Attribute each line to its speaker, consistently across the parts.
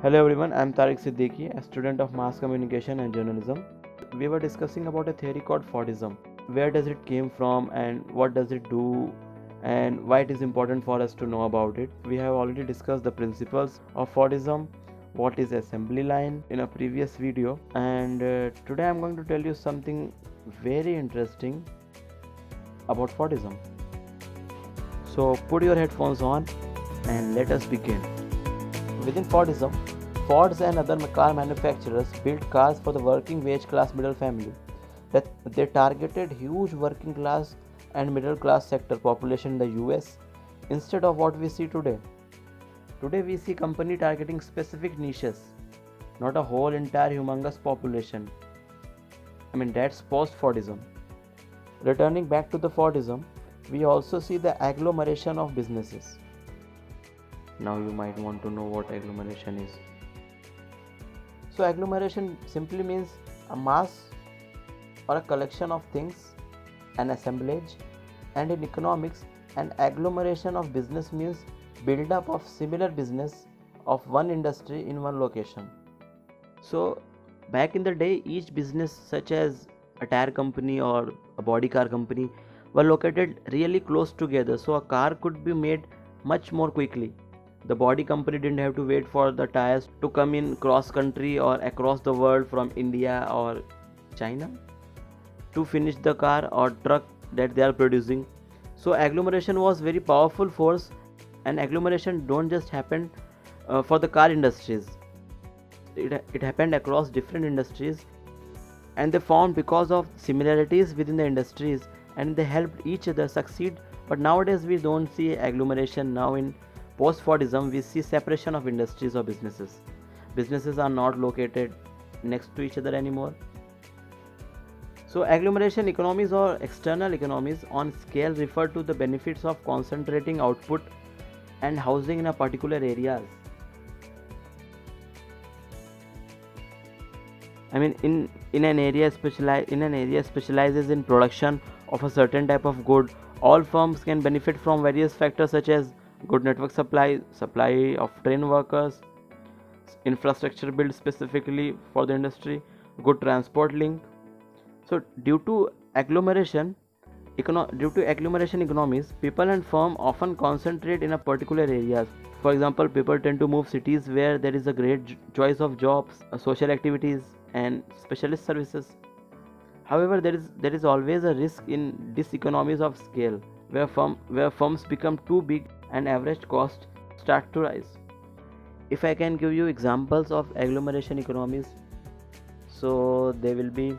Speaker 1: Hello everyone, I am Tariq Siddiqui, a student of Mass Communication and Journalism. We were discussing about a theory called Fordism. Where does it came from and what does it do and why it is important for us to know about it. We have already discussed the principles of Fordism, what is assembly line in a previous video, and today I am going to tell you something very interesting about Fordism. So put your headphones on and let us begin. Within Fordism, Fords and other car manufacturers built cars for the working wage class middle family. That they targeted huge working class and middle class sector population in the US instead of what we see today. Today we see company targeting specific niches, not a whole entire humongous population. That's post-Fordism. Returning back to the Fordism, we also see the agglomeration of businesses. Now you might want to know what agglomeration is. So agglomeration simply means a mass or a collection of things, an assemblage, and in economics, an agglomeration of business means build-up of similar business of one industry in one location. So back in the day, each business such as a tire company or a body car company were located really close together, so a car could be made much more quickly. The body company didn't have to wait for the tires to come in cross country or across the world from India or China to finish the car or truck that they are producing. So agglomeration was very powerful force, and agglomeration don't just happen for the car industries. It happened across different industries, and they formed because of similarities within the industries, and they helped each other succeed. But nowadays we don't see agglomeration. Now in post-Fordism, we see separation of industries or businesses. Businesses are not located next to each other anymore. So agglomeration economies or external economies on scale refer to the benefits of concentrating output and housing in a particular areas. In an area specializes in production of a certain type of good, all firms can benefit from various factors such as good network supply of trained workers, infrastructure built specifically for the industry, good transport link. So due to agglomeration economies, people and firms often concentrate in a particular areas. For example, people tend to move cities where there is a great choice of jobs, social activities, and specialist services. However, there is always a risk in diseconomies of scale, where firms become too big and average costs start to rise. If I can give you examples of agglomeration economies, so they will be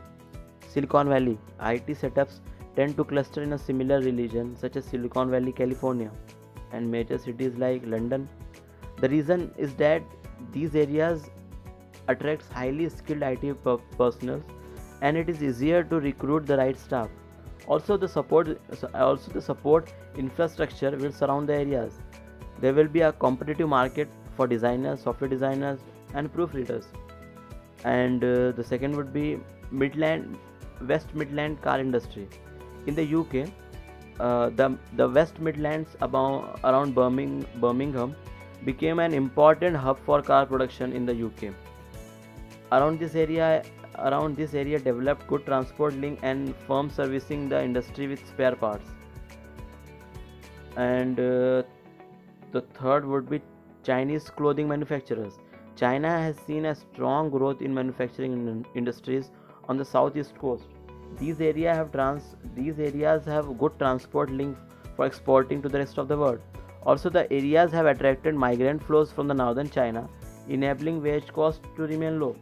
Speaker 1: Silicon Valley. IT setups tend to cluster in a similar region such as Silicon Valley, California, and major cities like London. The reason is that these areas attracts highly skilled IT personnel, and it is easier to recruit the right staff. Also the support infrastructure will surround the areas. There will be a competitive market for designers, software designers, and proofreaders. And the second would be West Midland car industry. In the UK, the West Midlands around Birmingham became an important hub for car production in the UK. Around this area developed good transport link and firms servicing the industry with spare parts. And the third would be Chinese clothing manufacturers. China has seen a strong growth in manufacturing industries on the southeast coast. These areas have good transport link for exporting to the rest of the world. Also, the areas have attracted migrant flows from the northern China, enabling wage costs to remain low.